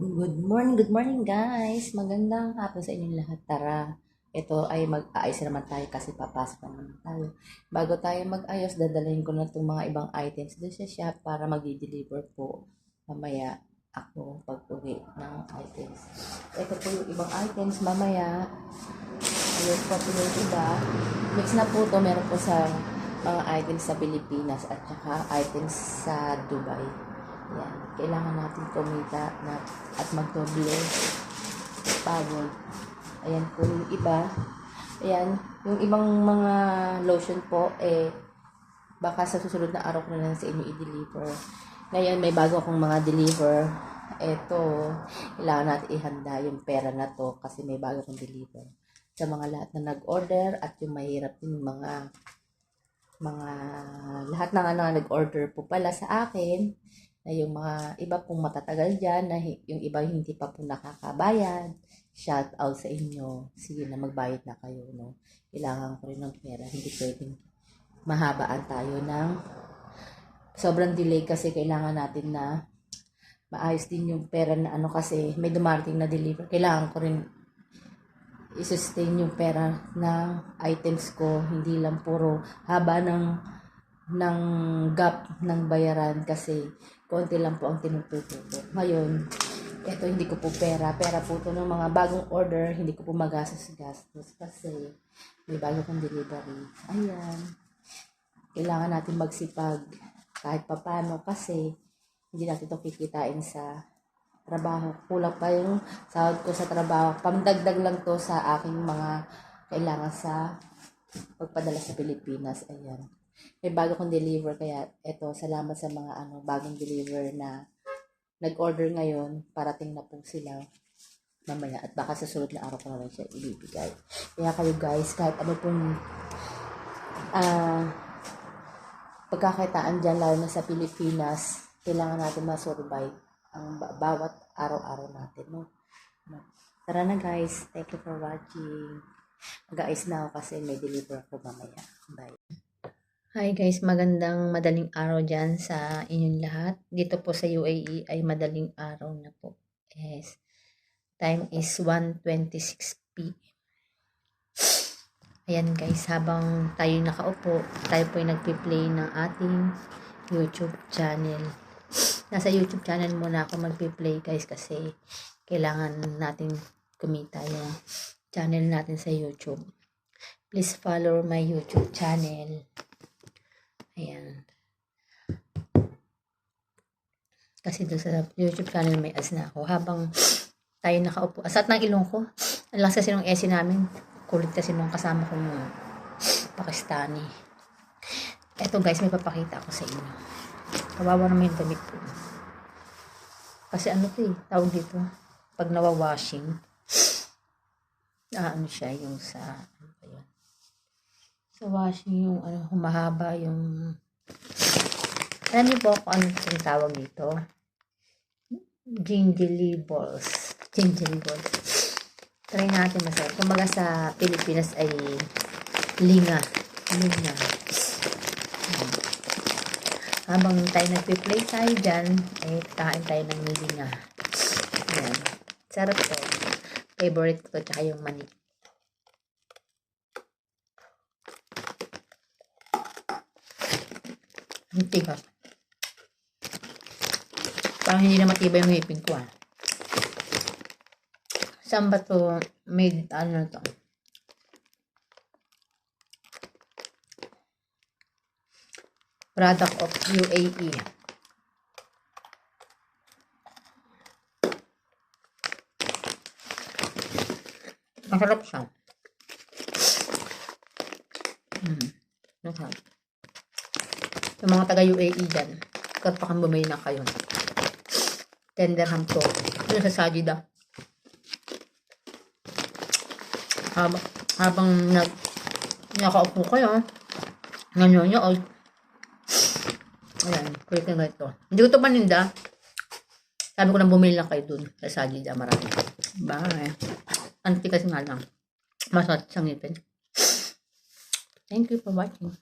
Good morning guys. Magandang hapon sa inyong lahat. Tara, ito ay mag-aayos naman tayo kasi papasok na naman tayo. Bago tayo mag-ayos, dadalhin ko na itong mga ibang items doon sa shop para mag-deliver po mamaya ako pag-uwi ng items. Ito po yung ibang items mamaya. Ayun po po yung iba. Mix na po to, meron po sa mga items sa Pilipinas at saka items sa Dubai. Yan. Kailangan natin kumita at magdoble pagod. Ayan po yung iba. Ayan. Yung ibang mga lotion po, baka sa susunod na araw ko na lang sa inyo i-deliver. Ngayon, may bago akong mga deliver. Ito, kailangan natin ihanda yung pera na to kasi may bago akong deliver. Sa mga lahat na nag-order at yung mahirap yung mga lahat na nga nag-order po pala sa akin, na yung mga iba pong matatagal dyan, na yung iba hindi pa po nakakabayad, shout out sa inyo. Sige na, magbayad na kayo, no? Kailangan ko rin ng pera, hindi pwedeng mahabaan tayo ng sobrang delay kasi kailangan natin na maayos din yung pera na kasi may dumarating na deliver. Kailangan ko rin i-sustain yung pera ng items ko, hindi lang puro haba ng gap ng bayaran kasi konti lang po ang tinututo ko. Ngayon, ito hindi ko po pera po to ng mga bagong order, hindi ko po magastos kasi may bago kong delivery. Ayan. Kailangan natin magsipag kahit papano kasi hindi natin ito kikitain sa trabaho. Kulang pa yung sahod ko sa trabaho. Pamdagdag lang to sa aking mga kailangan sa pagpadala sa Pilipinas. Ayan. May bago kong deliver kaya eto, salamat sa mga bagong deliver na nag-order ngayon. Parating na po sila mamaya at baka sa sunod na araw ko na lang siya ibibigay. Kaya kayo guys, kahit ano pong pagkakitaan dyan, lalo na sa Pilipinas, kailangan natin ma-survive ang bawat araw-araw natin, no? Tara na guys, thank you for watching. Mag-aayos na ako kasi may deliver ako mamaya. Bye. Hi guys, magandang madaling araw dyan sa inyong lahat. Dito po sa UAE ay madaling araw na po. Yes. Time is 1:26 p.m. Ayan guys, habang tayo nakaupo, tayo po ay nagpi-play ng ating YouTube channel. Nasa YouTube channel muna ako magpi-play guys kasi kailangan natin kumita yung channel natin sa YouTube. Please follow my YouTube channel. Ayan. Kasi doon sa YouTube channel may ads na ako. Habang tayo nakaupo. Asat ng ilong ko. Ang lakas kasi nung essay namin. Kulit kasi nung kasama kong Pakistani. Eto guys, may papakita ako sa inyo. Kawawa naman yung damit ko. Kasi tawag dito. Pag nawa-washing. Siya yung sa sa washing yung humahaba yung alam niyo po kung ano yung tawag dito, gingery balls. Try natin masarap. Kumaga sa Pilipinas ay linga. Habang tayo nagpi-play tayo dyan, kain tayo ng linga. Ayan. Sarap to. Favorite ko to, tsaka yung manik. Ang tigas. Parang hindi na matibay yung ngipin ko. Saan ba to made, to? Product of UAE. Masarap siya. Masarap. Yung mga taga UAE dyan, kapag bumili na kayo. 10 dirham to. Ano sa Sajida? Habang nakaupo kayo, nanonood. Ayan, kulit na ito. Hindi ko ito paninda. Sabi ko na bumili lang kayo dun sa Sajida. Marami. Bye. Anti kasi nga lang. Masarap sa ngipin. Thank you for watching.